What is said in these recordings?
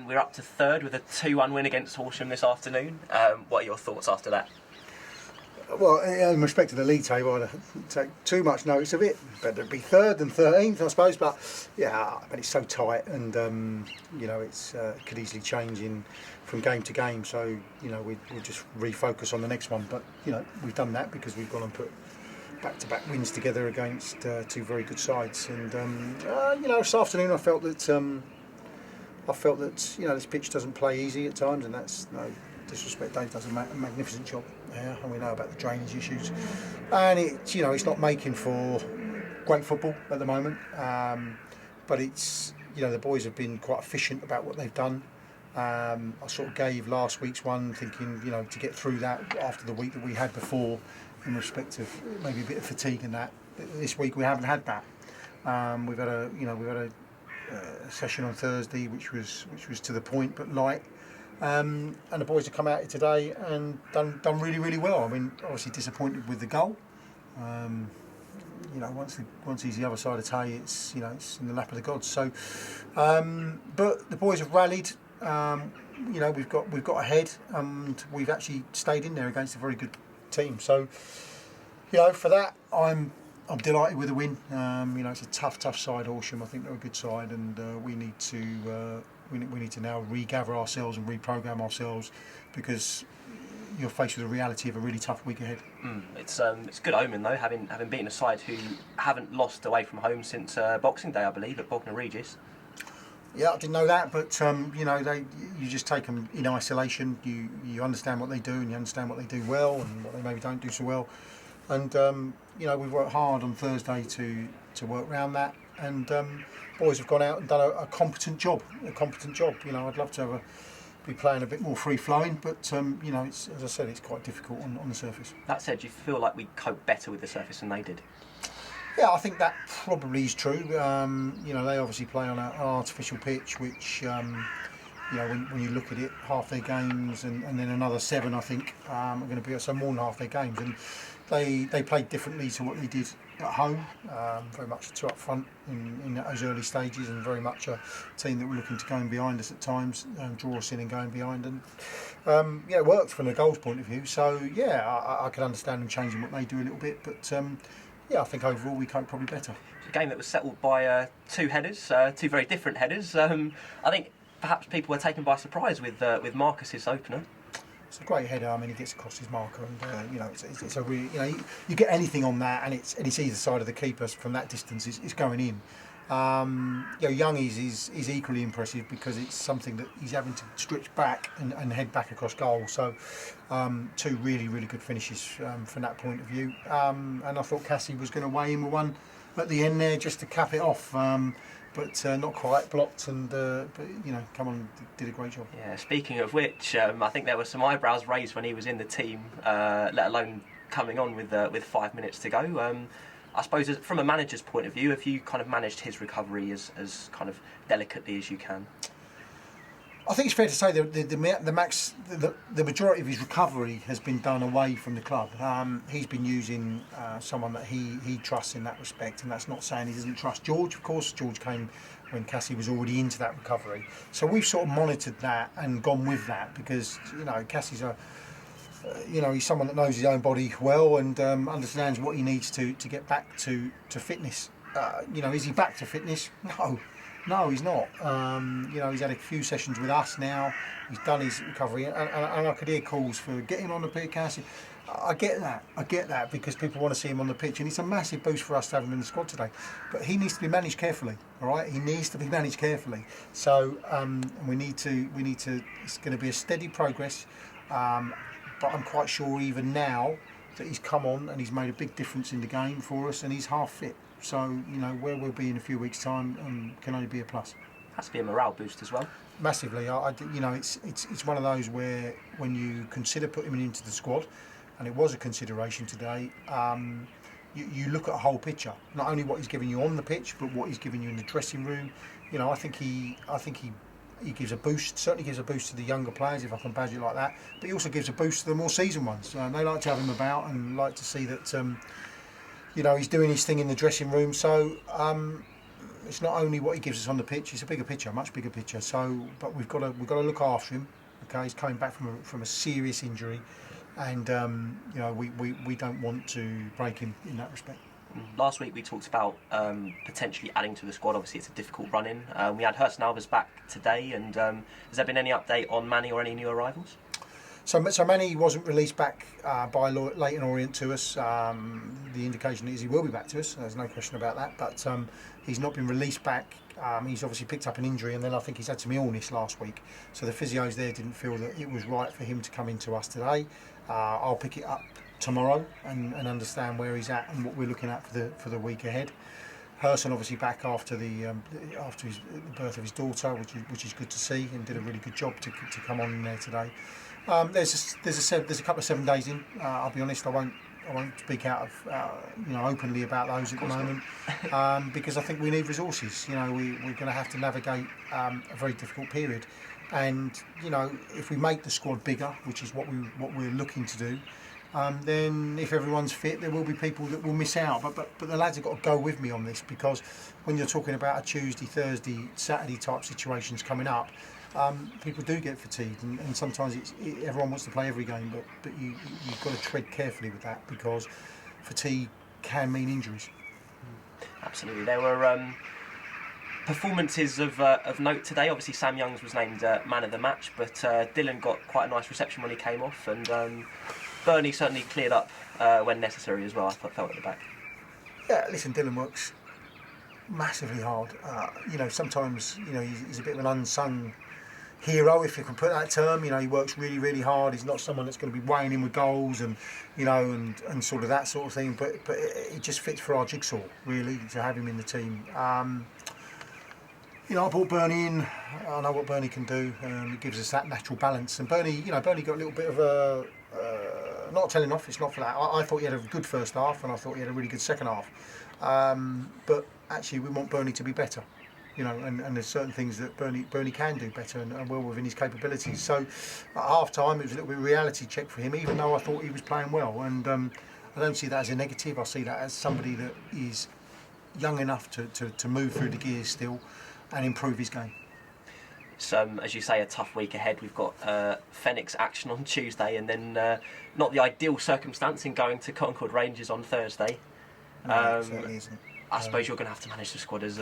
we're up to third with a 2-1 win against Horsham this afternoon. What are your thoughts after that? Well, in respect to the league table, I don't take too much notice of it. Better be third than 13th, I suppose. But yeah, but it's so tight, and it could easily change from game to game. So we'll just refocus on the next one. But we've done that because we've gone and put back-to-back wins together against two very good sides. And this afternoon I felt that this pitch doesn't play easy at times, and that's no disrespect. Dave does a magnificent job. Yeah, and we know about the drainage issues, and it's not making for great football at the moment. But it's the boys have been quite efficient about what they've done. I sort of gave last week's one thinking to get through that after the week that we had before, in respect of maybe a bit of fatigue and that. This week we haven't had that. We've had a session on Thursday which was to the point but light. And the boys have come out here today and done really, really well. I mean, obviously disappointed with the goal. Once he's the other side of Tay, it's in the lap of the gods. So, but the boys have rallied. We've got ahead, and we've actually stayed in there against a very good team. So, for that, I'm delighted with the win. It's a tough side, Horsham. I think they're a good side, and we need to now regather ourselves and reprogram ourselves, because you're faced with the reality of a really tough week ahead. It's good omen though, having beaten a side who haven't lost away from home since Boxing Day, I believe, at Bognor Regis. Yeah, I didn't know that, but you just take them in isolation. You understand what they do, and you understand what they do well, and what they maybe don't do so well. And we've worked hard on Thursday to work around that, and boys have gone out and done a competent job. I'd love to be playing a bit more free flowing, but it's, as I said, it's quite difficult on the surface. That said, do you feel like we cope better with the surface than they did? Yeah, I think that probably is true. They obviously play on an artificial pitch, which when you look at it, half their games and then another 7, I think, are going to be so more than half their games, and they played differently to what they did at home. Very much two up front in those early stages, and very much a team that were looking to go in behind us at times, draw us in and going behind, and it worked from a goals point of view. So I can understand them changing what they do a little bit, but I think overall we cope probably better. It's a game that was settled by 2 headers, 2 very different headers. I think perhaps people were taken by surprise with Marcus's opener. It's a great header. I mean, he gets across his marker, and it's a really, you get anything on that, and it's either side of the keeper from that distance. It's going in. Young is equally impressive, because it's something that he's having to stretch back and head back across goal. So 2 really, really good finishes from that point of view. And I thought Cassie was going to weigh in with one at the end there just to cap it off. But not quite blocked, and come on, did a great job. Yeah. Speaking of which, I think there were some eyebrows raised when he was in the team, let alone coming on with 5 minutes to go. I suppose from a manager's point of view, have you kind of managed his recovery as kind of delicately as you can? I think it's fair to say the majority of his recovery has been done away from the club. He's been using someone that he trusts in that respect, and that's not saying he doesn't trust George. Of course, George came when Cassie was already into that recovery. So we've sort of monitored that and gone with that, because Cassie's he's someone that knows his own body well, and understands what he needs to get back to fitness. Is he back to fitness? No, he's not. He's had a few sessions with us now. He's done his recovery, and I could hear calls for getting on the pitch, Cassie. I get that, because people want to see him on the pitch, and it's a massive boost for us to have him in the squad today. But he needs to be managed carefully. All right, he needs to be managed carefully. So we need to. It's going to be a steady progress. But I'm quite sure even now that he's come on and he's made a big difference in the game for us, and he's half fit. So where we'll be in a few weeks' time can only be a plus. Has to be a morale boost as well. Massively. It's one of those where when you consider putting him into the squad, and it was a consideration today, you look at a whole picture. Not only what he's giving you on the pitch, but what he's giving you in the dressing room. I think he gives a boost. Certainly gives a boost to the younger players, if I can badge it like that. But he also gives a boost to the more seasoned ones. They like to have him about and like to see that he's doing his thing in the dressing room. So it's not only what he gives us on the pitch; it's a bigger picture, a much bigger picture. So, but we've got to look after him. Okay, he's coming back from a serious injury, and we don't want to break him in that respect. Last week we talked about potentially adding to the squad. Obviously, it's a difficult run-in. We had Horsham back today, and has there been any update on Manny or any new arrivals? So Manny wasn't released back by Leighton Orient to us. The indication is he will be back to us. There's no question about that. But he's not been released back. He's obviously picked up an injury, and then I think he's had some illness last week. So the physios there didn't feel that it was right for him to come into us today. I'll pick it up tomorrow and understand where he's at and what we're looking at for the week ahead. Horsham obviously back after the birth of his daughter, which is good to see, and did a really good job to come on in there today. There's a couple of 7 days in. I'll be honest, I won't speak out of openly about those at the moment because I think we need resources. We're going to have to navigate a very difficult period, and if we make the squad bigger, which is what we're looking to do. Then if everyone's fit, there will be people that will miss out. But the lads have got to go with me on this, because when you're talking about a Tuesday, Thursday, Saturday type situations coming up, people do get fatigued, and sometimes everyone wants to play every game, but you've got to tread carefully with that, because fatigue can mean injuries. Absolutely. There were performances of note today. Obviously, Sam Youngs was named man of the match, but Dylan got quite a nice reception when he came off, and Bernie certainly cleared up when necessary as well. I felt at the back. Yeah, listen, Dylan works massively hard. Sometimes he's a bit of an unsung hero, if you can put that term. He works really, really hard. He's not someone that's going to be weighing in with goals and and sort of that sort of thing. But it just fits for our jigsaw, really, to have him in the team. I brought Bernie in. I know what Bernie can do. It gives us that natural balance. And Bernie got a little bit of a not telling off. It's not for that. I thought he had a good first half, and I thought he had a really good second half. But actually, we want Bernie to be better. And there's certain things that Bernie can do better and well within his capabilities. So at half time, it was a little bit of a reality check for him, even though I thought he was playing well. And I don't see that as a negative. I see that as somebody that is young enough to move through the gears still and improve his game. It's, as you say, a tough week ahead. We've got Phoenix action on Tuesday, and then not the ideal circumstance in going to Concord Rangers on Thursday. No, it certainly isn't. I suppose you're going to have to manage the squad as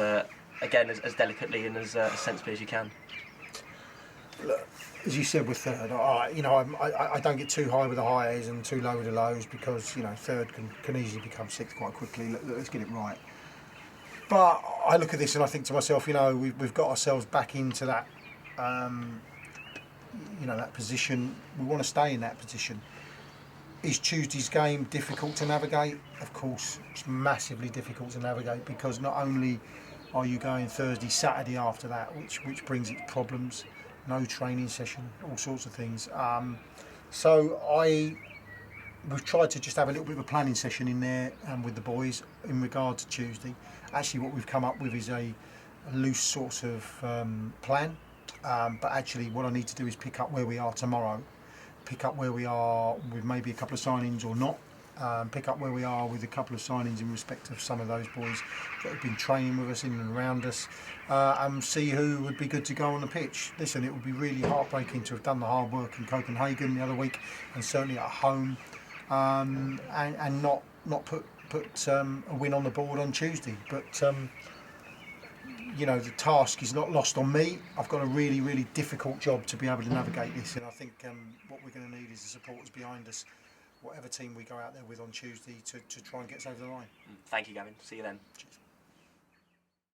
delicately and as sensibly as you can. Look, as you said with third, I don't get too high with the highs and too low with the lows, because third can easily become sixth quite quickly. Let's get it right. But I look at this and I think to myself, we've got ourselves back into that, that position. We want to stay in that position. Is Tuesday's game difficult to navigate? Of course, it's massively difficult to navigate, because not only are you going Thursday, Saturday after that, which brings its problems, no training session, all sorts of things. We've tried to just have a little bit of a planning session in there with the boys in regard to Tuesday. Actually, what we've come up with is a loose sort of plan, but actually what I need to do is pick up where we are tomorrow, pick up where we are with maybe a couple of signings or not, pick up where we are with a couple of signings in respect of some of those boys that have been training with us in and around us, and see who would be good to go on the pitch. Listen, it would be really heartbreaking to have done the hard work in Copenhagen the other week, and certainly at home, and not put a win on the board on Tuesday. But the task is not lost on me. I've got a really, really difficult job to be able to navigate this, and I think what we're going to need is the supporters behind us, whatever team we go out there with on Tuesday, to try and get us over the line. Thank you, Gavin. See you then. Cheers.